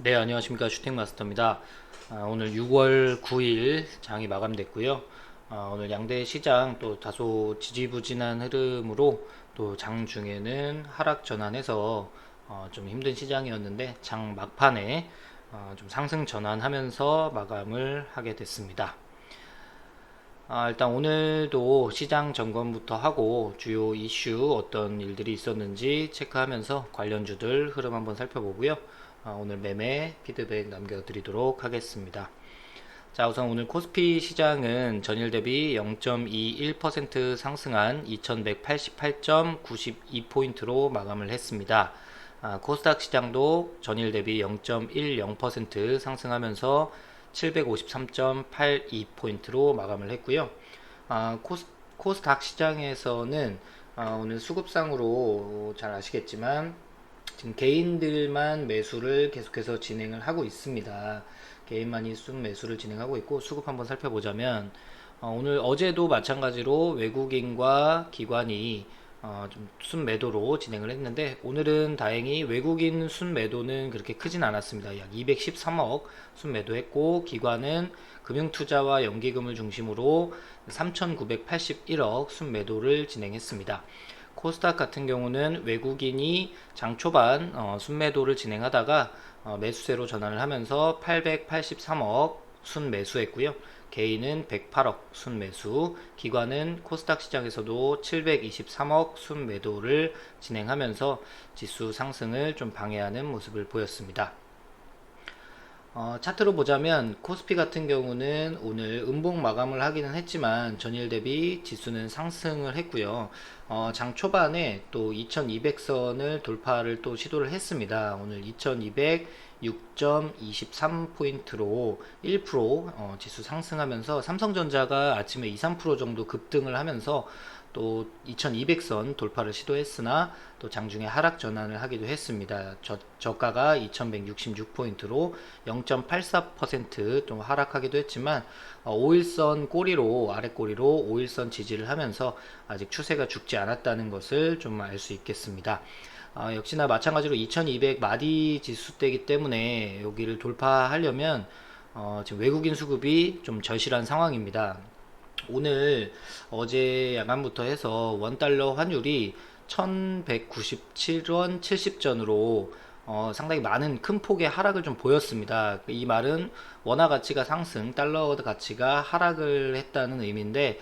네, 안녕하십니까. 슈팅마스터입니다. 오늘 6월 9일 장이 마감됐고요. 오늘 양대 시장 또 다소 지지부진한 흐름으로 또 장 중에는 하락 전환해서 좀 힘든 시장이었는데 장 막판에 좀 상승 전환하면서 마감을 하게 됐습니다. 일단 오늘도 시장 점검부터 하고 주요 이슈 어떤 일들이 있었는지 체크하면서 관련주들 흐름 한번 살펴보고요. 오늘 매매 피드백 남겨드리도록 하겠습니다. 자, 우선 오늘 코스피 시장은 전일 대비 0.21% 상승한 2188.92포인트로 마감을 했습니다. 코스닥 시장도 전일 대비 0.10% 상승하면서 753.82포인트로 마감을 했고요. 코스닥 시장에서는 오늘 수급상으로 잘 아시겠지만 지금 개인들만 매수를 계속해서 진행을 하고 있습니다. 개인만이 매수를 진행하고 있고 수급 한번 살펴보자면 오늘 어제도 마찬가지로 외국인과 기관이 좀 순매도로 진행을 했는데 오늘은 다행히 외국인 순매도는 그렇게 크진 않았습니다. 약 213억 순매도했고 기관은 금융투자와 연기금을 중심으로 3,981억 순매도를 진행했습니다. 코스닥 같은 경우는 외국인이 장 초반 순매도를 진행하다가 매수세로 전환을 하면서 883억 순매수했고요. 개인은 108억 순매수, 기관은 코스닥 시장에서도 723억 순매도를 진행하면서 지수 상승을 좀 방해하는 모습을 보였습니다. 차트로 보자면 코스피 같은 경우는 오늘 음봉 마감을 하기는 했지만 전일 대비 지수는 상승을 했고요. 장 초반에 또 2200선을 돌파를 또 시도를 했습니다. 오늘 2206.23포인트로 1% 지수 상승하면서 삼성전자가 아침에 2~3% 정도 급등을 하면서 또 2200선 돌파를 시도했으나 또 장중에 하락 전환을 하기도 했습니다. 저가가 2166포인트로 0.84%좀 하락하기도 했지만 5일선 꼬리로 아래 꼬리로 5일선 지지를 하면서 아직 추세가 죽지 않았다는 것을 좀 알 수 있겠습니다. 역시나 마찬가지로 2200 마디 지수대이기 때문에 여기를 돌파하려면 지금 외국인 수급이 좀 절실한 상황입니다. 오늘 어제 야간부터 해서 원달러 환율이 1197원 70전으로 상당히 많은 큰 폭의 하락을 좀 보였습니다. 이 말은 원화 가치가 상승, 달러 가치가 하락을 했다는 의미인데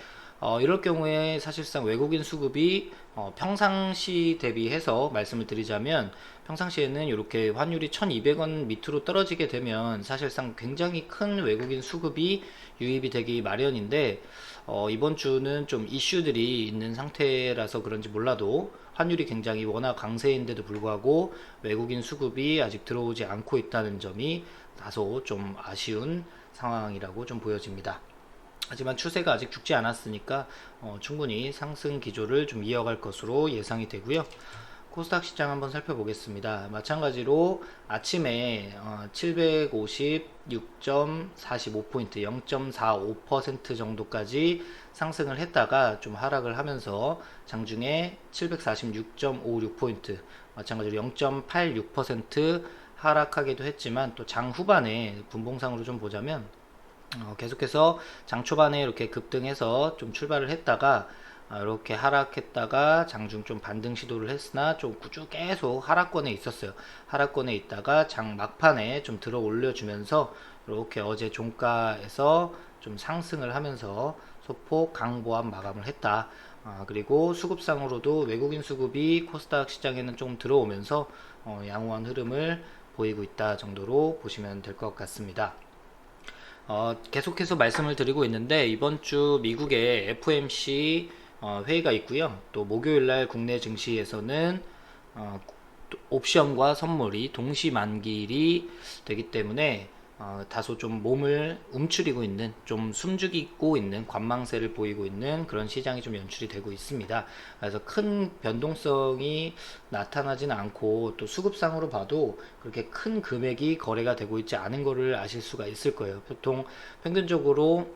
이럴 경우에 사실상 외국인 수급이 평상시 대비해서 말씀을 드리자면 평상시에는 이렇게 환율이 1200원 밑으로 떨어지게 되면 사실상 굉장히 큰 외국인 수급이 유입이 되기 마련인데 이번 주는 좀 이슈들이 있는 상태라서 그런지 몰라도 환율이 굉장히 워낙 강세인데도 불구하고 외국인 수급이 아직 들어오지 않고 있다는 점이 다소 좀 아쉬운 상황이라고 좀 보여집니다. 하지만 추세가 아직 죽지 않았으니까 충분히 상승 기조를 좀 이어갈 것으로 예상이 되고요. 코스닥 시장 한번 살펴보겠습니다. 마찬가지로 아침에 756.45포인트 0.45% 정도까지 상승을 했다가 좀 하락을 하면서 장중에 746.56포인트 마찬가지로 0.86% 하락하기도 했지만 또 장 후반에 분봉상으로 좀 보자면 계속해서 장 초반에 이렇게 급등해서 좀 출발을 했다가 이렇게 하락했다가 장중 좀 반등 시도를 했으나 좀 쭉 계속 하락권에 있었어요. 하락권에 있다가 장 막판에 좀 들어 올려주면서 이렇게 어제 종가에서 좀 상승을 하면서 소폭 강보합 마감을 했다. 그리고 수급상으로도 외국인 수급이 코스닥 시장에는 좀 들어오면서 양호한 흐름을 보이고 있다 정도로 보시면 될 것 같습니다. 계속해서 말씀을 드리고 있는데 이번 주 미국의 FOMC 회의가 있고요. 또 목요일날 국내 증시에서는 옵션과 선물이 동시 만기일이 되기 때문에 다소 좀 몸을 움츠리고 있는 좀 숨죽이고 있는 관망세를 보이고 있는 그런 시장이 좀 연출이 되고 있습니다. 그래서 큰 변동성이 나타나지는 않고 또 수급상으로 봐도 그렇게 큰 금액이 거래가 되고 있지 않은 것을 아실 수가 있을 거예요. 보통 평균적으로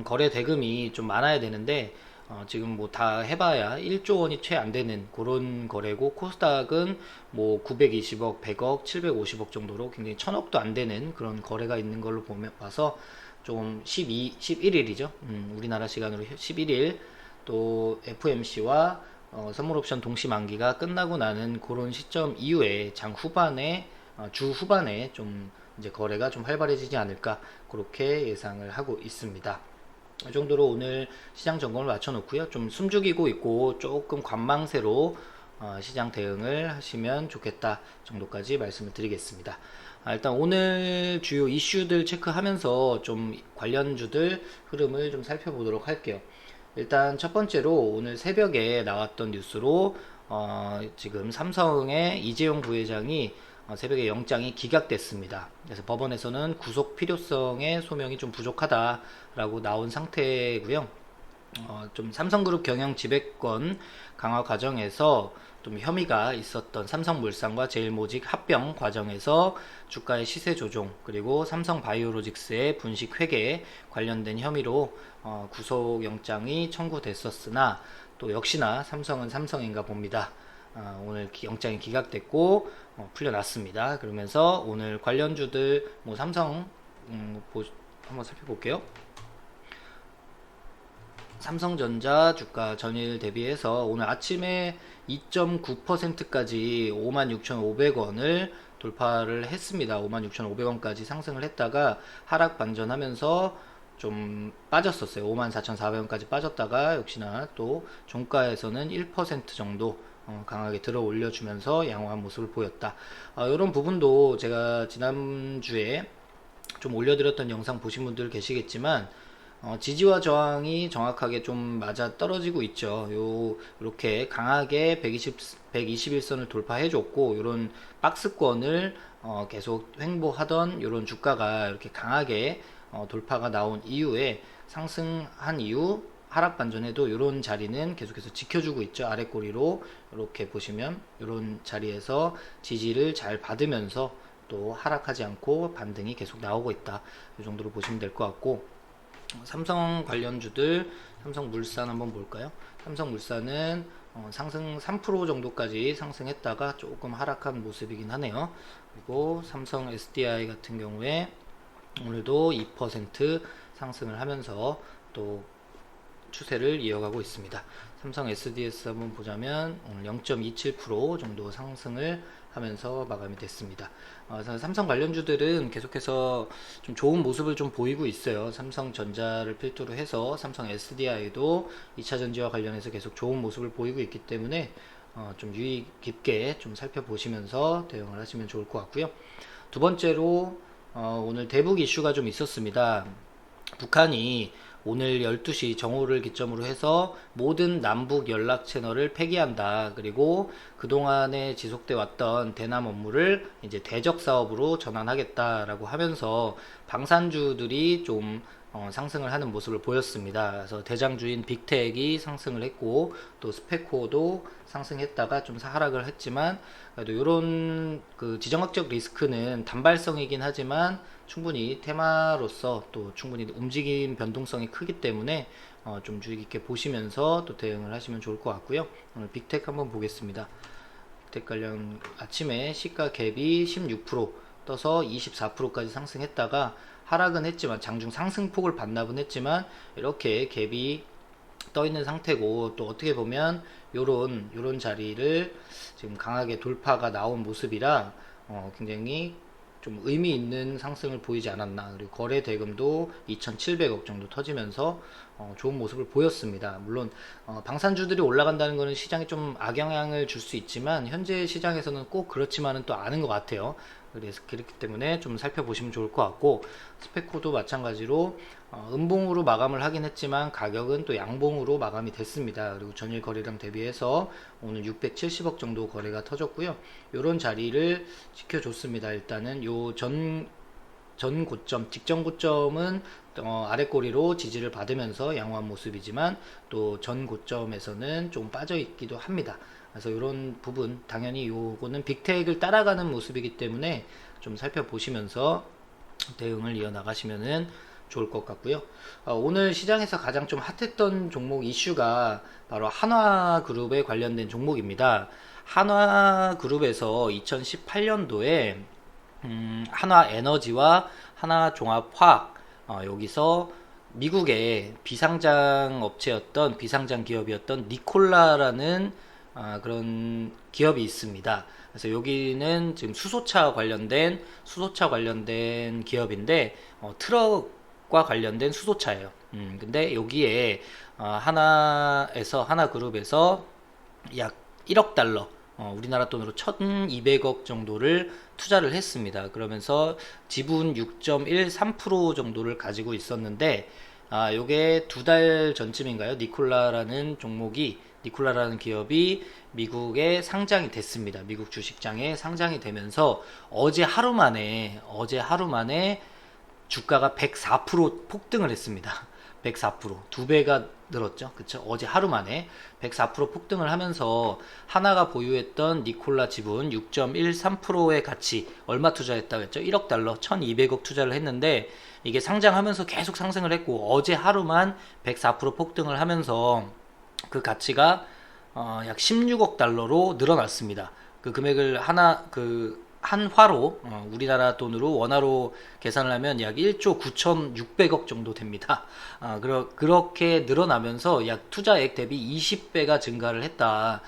거래 대금이 좀 많아야 되는데 지금 뭐 다 해봐야 1조 원이 채 안 되는 그런 거래고, 코스닥은 뭐 920억, 100억, 750억 정도로 굉장히 1000억도 안 되는 그런 거래가 있는 걸로 봐서 좀 11일이죠. 우리나라 시간으로 11일 또 FOMC와 선물 옵션 동시 만기가 끝나고 나는 그런 시점 이후에 장 후반에 주 후반에 좀 이제 거래가 좀 활발해지지 않을까 그렇게 예상을 하고 있습니다. 이 정도로 오늘 시장 점검을 마쳐놓고요. 좀 숨죽이고 있고 조금 관망세로 시장 대응을 하시면 좋겠다 정도까지 말씀을 드리겠습니다. 일단 오늘 주요 이슈들 체크하면서 좀 관련주들 흐름을 좀 살펴보도록 할게요. 일단 첫 번째로 오늘 새벽에 나왔던 뉴스로 지금 삼성의 이재용 부회장이 새벽에 영장이 기각됐습니다. 그래서 법원에서는 구속 필요성의 소명이 좀 부족하다라고 나온 상태고요. 좀 삼성그룹 경영 지배권 강화 과정에서 좀 혐의가 있었던 삼성물산과 제일모직 합병 과정에서 주가의 시세 조종, 그리고 삼성바이오로직스의 분식 회계 관련된 혐의로 구속영장이 청구됐었으나 또 역시나 삼성은 삼성인가 봅니다. 오늘 영장이 기각됐고 풀려났습니다. 그러면서 오늘 관련주들 뭐 삼성 한번 살펴볼게요. 삼성전자 주가 전일 대비해서 오늘 아침에 2.9%까지 56,500원을 돌파를 했습니다. 56,500원까지 상승을 했다가 하락 반전하면서 좀 빠졌었어요. 54,400원까지 빠졌다가 역시나 또 종가에서는 1% 정도 강하게 들어 올려주면서 양호한 모습을 보였다. 이런 부분도 제가 지난주에 좀 올려드렸던 영상 보신 분들 계시겠지만 지지와 저항이 정확하게 좀 맞아 떨어지고 있죠. 이렇게 강하게 121선을 돌파해줬고, 이런 박스권을 계속 횡보하던 이런 주가가 이렇게 강하게 돌파가 나온 이후에 상승한 이후 하락 반전에도 이런 자리는 계속해서 지켜주고 있죠. 아래 꼬리로 이렇게 보시면 이런 자리에서 지지를 잘 받으면서 또 하락하지 않고 반등이 계속 나오고 있다. 이 정도로 보시면 될 것 같고, 삼성 관련주들, 삼성물산 한번 볼까요? 삼성물산은 상승 3% 정도까지 상승했다가 조금 하락한 모습이긴 하네요. 그리고 삼성 SDI 같은 경우에 오늘도 2% 상승을 하면서 또 추세를 이어가고 있습니다. 삼성 SDS 한번 보자면 오늘 0.27% 정도 상승을 하면서 마감이 됐습니다. 삼성 관련주들은 계속해서 좀 좋은 모습을 좀 보이고 있어요. 삼성전자를 필두로 해서 삼성 SDI도 2차 전지와 관련해서 계속 좋은 모습을 보이고 있기 때문에 좀 유의 깊게 좀 살펴보시면서 대응을 하시면 좋을 것 같고요. 두 번째로 오늘 대북 이슈가 좀 있었습니다. 북한이 오늘 12시 정오를 기점으로 해서 모든 남북 연락 채널을 폐기한다. 그리고 그동안에 지속돼 왔던 대남 업무를 이제 대적 사업으로 전환하겠다라고 하면서 방산주들이 좀 상승을 하는 모습을 보였습니다. 그래서 대장주인 빅텍이 상승을 했고 또 스페코도 상승했다가 좀 하락을 했지만, 그래도 이런 그 지정학적 리스크는 단발성이긴 하지만 충분히 테마로서 또 충분히 움직임 변동성이 크기 때문에 좀 주의 깊게 보시면서 또 대응을 하시면 좋을 것 같고요. 오늘 빅텍 한번 보겠습니다. 빅텍 관련 아침에 시가 갭이 16% 떠서 24%까지 상승했다가 하락은 했지만 장중 상승폭을 반납은 했지만 이렇게 갭이 떠 있는 상태고, 또 어떻게 보면 요런 자리를 지금 강하게 돌파가 나온 모습이라 굉장히 좀 의미 있는 상승을 보이지 않았나. 그리고 거래 대금도 2,700억 정도 터지면서 좋은 모습을 보였습니다. 물론 방산주들이 올라간다는 것은 시장에 좀 악영향을 줄 수 있지만 현재 시장에서는 꼭 그렇지만은 또 아는 것 같아요. 그래서 그렇기 때문에 좀 살펴보시면 좋을 것 같고, 스페코도 마찬가지로 음봉으로 마감을 하긴 했지만 가격은 또 양봉으로 마감이 됐습니다. 그리고 전일 거래량 대비해서 오늘 670억 정도 거래가 터졌고요. 이런 자리를 지켜줬습니다. 일단은 요 전 고점, 직전 고점은 아래 꼬리로 지지를 받으면서 양호한 모습이지만 또 전 고점에서는 좀 빠져 있기도 합니다. 그래서 이런 부분 당연히 요거는 빅테크를 따라가는 모습이기 때문에 좀 살펴보시면서 대응을 이어나가시면은 좋을 것 같고요. 오늘 시장에서 가장 좀 핫했던 종목 이슈가 바로 한화그룹에 관련된 종목입니다. 한화그룹에서 2018년도에 한화에너지와 한화종합화학, 여기서 미국의 비상장 업체였던 비상장 기업이었던 니콜라라는 그런 기업이 있습니다. 그래서 여기는 지금 수소차 관련된 기업인데 트럭과 관련된 수소차예요. 근데 여기에 하나그룹에서 약 1억 달러, 우리나라 돈으로 1200억 정도를 투자를 했습니다. 그러면서 지분 6.13% 정도를 가지고 있었는데, 요게 2달 전쯤인가요? 니콜라라는 기업이 미국에 상장이 됐습니다. 미국 주식장에 상장이 되면서 어제 하루 만에 주가가 104% 폭등을 했습니다. 104%, 2배가 늘었죠. 그쵸? 어제 하루 만에 104% 폭등을 하면서 하나가 보유했던 니콜라 지분 6.13%의 가치, 얼마 투자했다고 했죠? 1억 달러, 1200억 투자를 했는데, 이게 상장하면서 계속 상승을 했고, 어제 하루만 104% 폭등을 하면서 그 가치가 약 16억 달러로 늘어났습니다. 그 금액을 한화로, 우리나라 돈으로 원화로 계산을 하면 약 1조 9,600억 정도 됩니다. 그렇게 늘어나면서 약 투자액 대비 20배가 증가를 했다.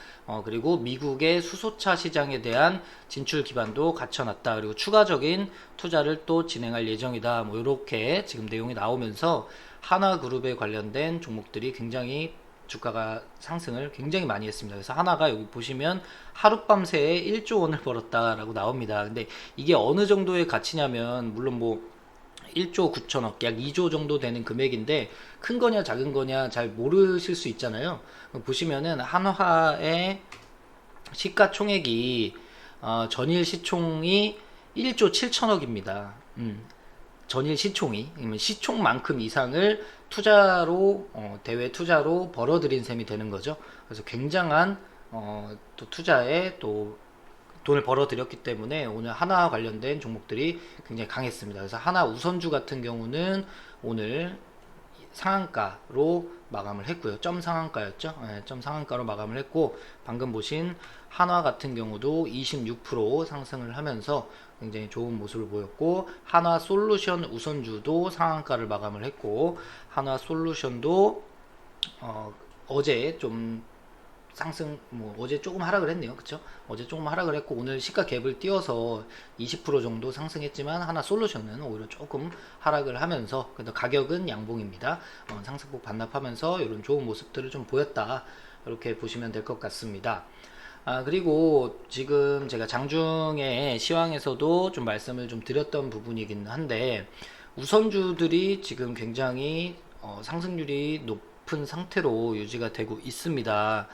그리고 미국의 수소차 시장에 대한 진출 기반도 갖춰놨다. 그리고 추가적인 투자를 또 진행할 예정이다. 뭐 이렇게 지금 내용이 나오면서 한화그룹에 관련된 종목들이 굉장히 주가가 상승을 굉장히 많이 했습니다. 그래서 하나가 여기 보시면 하룻밤새에 1조 원을 벌었다라고 나옵니다. 근데 이게 어느 정도의 가치냐면, 물론 뭐 1조 9천억, 약 2조 정도 되는 금액인데, 큰 거냐 작은 거냐 잘 모르실 수 있잖아요. 보시면은 한화의 시가총액이 전일 시총이 1조 7천억입니다. 전일 시총이, 시총만큼 이상을 대외 투자로 벌어들인 셈이 되는 거죠. 그래서 굉장한 또 투자에 또 돈을 벌어들였기 때문에 오늘 하나 관련된 종목들이 굉장히 강했습니다. 그래서 하나 우선주 같은 경우는 오늘 상한가로 마감을 했고요. 점 상한가였죠. 네, 점 상한가로 마감을 했고, 방금 보신 한화 같은 경우도 26% 상승을 하면서 굉장히 좋은 모습을 보였고, 한화 솔루션 우선주도 상한가를 마감을 했고, 한화 솔루션도 어제 좀 어제 조금 하락을 했네요. 그쵸? 어제 조금 하락을 했고, 오늘 시가 갭을 띄워서 20% 정도 상승했지만, 하나 솔루션은 오히려 조금 하락을 하면서, 그래도 가격은 양봉입니다. 상승폭 반납하면서 이런 좋은 모습들을 좀 보였다. 이렇게 보시면 될 것 같습니다. 그리고 지금 제가 장중에 시황에서도 좀 말씀을 좀 드렸던 부분이긴 한데, 우선주들이 지금 굉장히 상승률이 높은 상태로 유지가 되고 있습니다.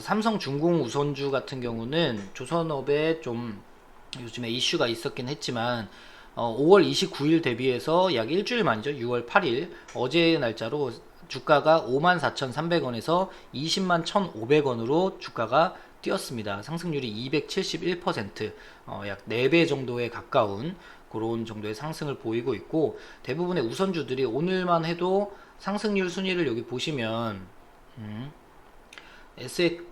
삼성중공 우선주 같은 경우는 조선업에 좀 요즘에 이슈가 있었긴 했지만, 5월 29일 대비해서 약 일주일 만이죠. 6월 8일 어제 날짜로 주가가 54,300원에서 20만 1,500원으로 주가가 뛰었습니다. 상승률이 271%, 약 4배 정도에 가까운 그런 정도의 상승을 보이고 있고, 대부분의 우선주들이 오늘만 해도 상승률 순위를 여기 보시면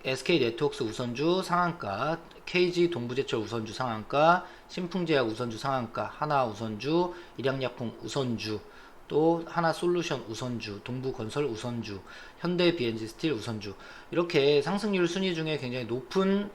SK네트워크스 우선주 상한가, KG 동부제철 우선주 상한가, 신풍제약 우선주 상한가, 하나 우선주, 일양약품 우선주, 또 하나솔루션 우선주, 동부건설 우선주, 현대 BNG 스틸 우선주, 이렇게 상승률 순위 중에 굉장히 높은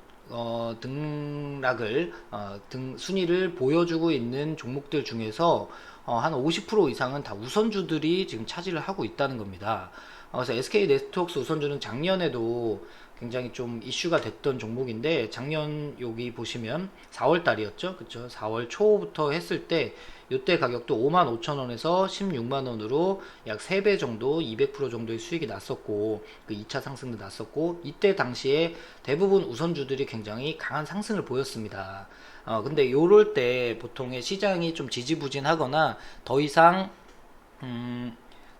순위를 보여주고 있는 종목들 중에서 한 50% 이상은 다 우선주들이 지금 차지를 하고 있다는 겁니다. 그래서 SK네트워크스 우선주는 작년에도 굉장히 좀 이슈가 됐던 종목인데, 작년 여기 보시면 4월 달이었죠. 그쵸? 4월 초부터 했을 때 이때 가격도 55,000원에서 16만원으로 약 3배 정도, 200% 정도의 수익이 났었고, 그 2차 상승도 났었고, 이때 당시에 대부분 우선주들이 굉장히 강한 상승을 보였습니다. 근데 요럴 때 보통의 시장이 좀 지지부진하거나 더 이상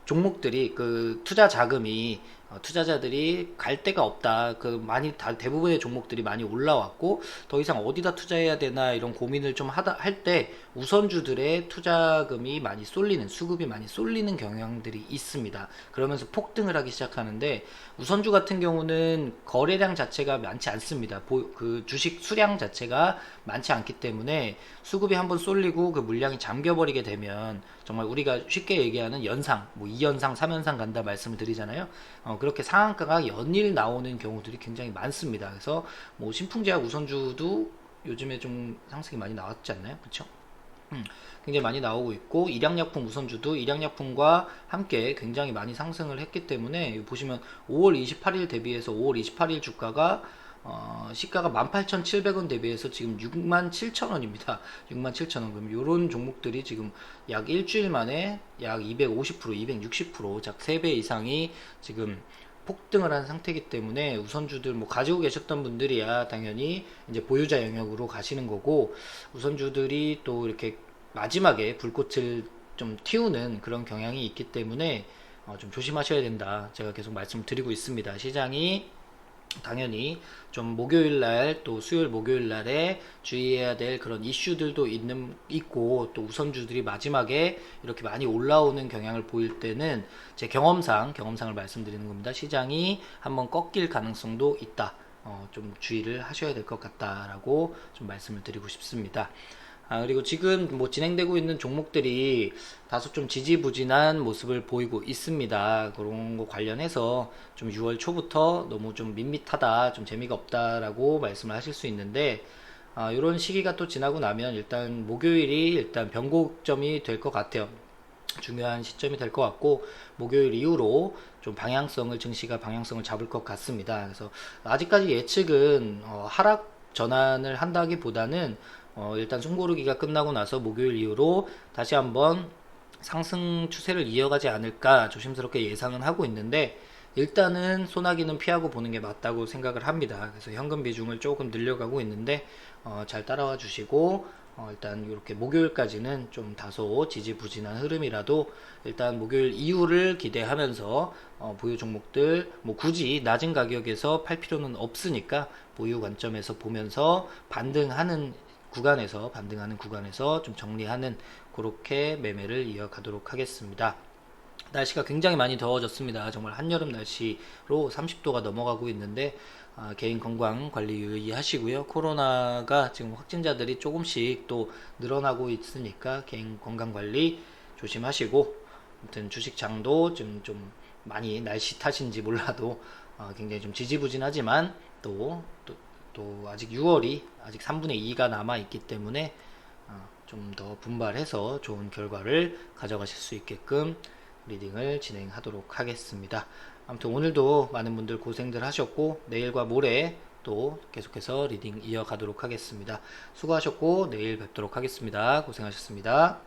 종목들이 그 투자 자금이 투자자들이 갈 데가 없다. 그 많이 다 대부분의 종목들이 많이 올라왔고 더 이상 어디다 투자해야 되나 이런 고민을 좀 하다 할 때 우선주들의 투자금이 많이 쏠리는 수급이 많이 쏠리는 경향들이 있습니다. 그러면서 폭등을 하기 시작하는데 우선주 같은 경우는 거래량 자체가 많지 않습니다. 그 주식 수량 자체가 많지 않기 때문에 수급이 한번 쏠리고 그 물량이 잠겨버리게 되면 정말 우리가 쉽게 얘기하는 연상, 뭐 2연상, 3연상 간다 말씀을 드리잖아요. 그렇게 상한가가 연일 나오는 경우들이 굉장히 많습니다. 그래서 뭐 신풍제약 우선주도 요즘에 좀 상승이 많이 나왔지 않나요? 그쵸? 굉장히 많이 나오고 있고 일양약품 우선주도 일양약품과 함께 굉장히 많이 상승을 했기 때문에 보시면 5월 28일 대비해서 5월 28일 주가가 시가가 18,700원 대비해서 지금 67,000원입니다. 67,000원. 그럼 요런 종목들이 지금 약 일주일 만에 약 250%, 260%, 약 3배 이상이 지금 폭등을 한 상태이기 때문에 우선주들 뭐 가지고 계셨던 분들이야 당연히 이제 보유자 영역으로 가시는 거고 우선주들이 또 이렇게 마지막에 불꽃을 좀 틔우는 그런 경향이 있기 때문에 좀 조심하셔야 된다. 제가 계속 말씀드리고 있습니다. 시장이 당연히 좀 목요일 날 또 수요일 목요일 날에 주의해야 될 그런 이슈들도 있고 또 우선주들이 마지막에 이렇게 많이 올라오는 경향을 보일 때는 제 경험상을 말씀드리는 겁니다. 시장이 한번 꺾일 가능성도 있다. 좀 주의를 하셔야 될 것 같다라고 좀 말씀을 드리고 싶습니다. 그리고 지금 뭐 진행되고 있는 종목들이 다소 좀 지지부진한 모습을 보이고 있습니다. 그런 거 관련해서 좀 6월 초부터 너무 좀 밋밋하다, 좀 재미가 없다라고 말씀을 하실 수 있는데, 이런 시기가 또 지나고 나면 일단 목요일이 일단 변곡점이 될 것 같아요. 중요한 시점이 될 것 같고 목요일 이후로 좀 증시가 방향성을 잡을 것 같습니다. 그래서 아직까지 예측은 하락 전환을 한다기보다는 일단 숨고르기가 끝나고 나서 목요일 이후로 다시 한번 상승 추세를 이어가지 않을까 조심스럽게 예상은 하고 있는데 일단은 소나기는 피하고 보는 게 맞다고 생각을 합니다. 그래서 현금 비중을 조금 늘려가고 있는데 잘 따라와 주시고 일단 이렇게 목요일까지는 좀 다소 지지부진한 흐름이라도 일단 목요일 이후를 기대하면서 보유 종목들 뭐 굳이 낮은 가격에서 팔 필요는 없으니까 보유 관점에서 보면서 반등하는 구간에서 좀 정리하는 그렇게 매매를 이어가도록 하겠습니다. 날씨가 굉장히 많이 더워졌습니다. 정말 한여름 날씨로 30도가 넘어가고 있는데 개인 건강 관리 유의하시고요. 코로나가 지금 확진자들이 조금씩 또 늘어나고 있으니까 개인 건강 관리 조심하시고 아무튼 주식장도 좀 많이 날씨 탓인지 몰라도 굉장히 좀 지지부진하지만 또 아직 6월이 아직 3분의 2가 남아 있기 때문에 좀 더 분발해서 좋은 결과를 가져가실 수 있게끔 리딩을 진행하도록 하겠습니다. 아무튼 오늘도 많은 분들 고생들 하셨고 내일과 모레 또 계속해서 리딩 이어가도록 하겠습니다. 수고하셨고 내일 뵙도록 하겠습니다. 고생하셨습니다.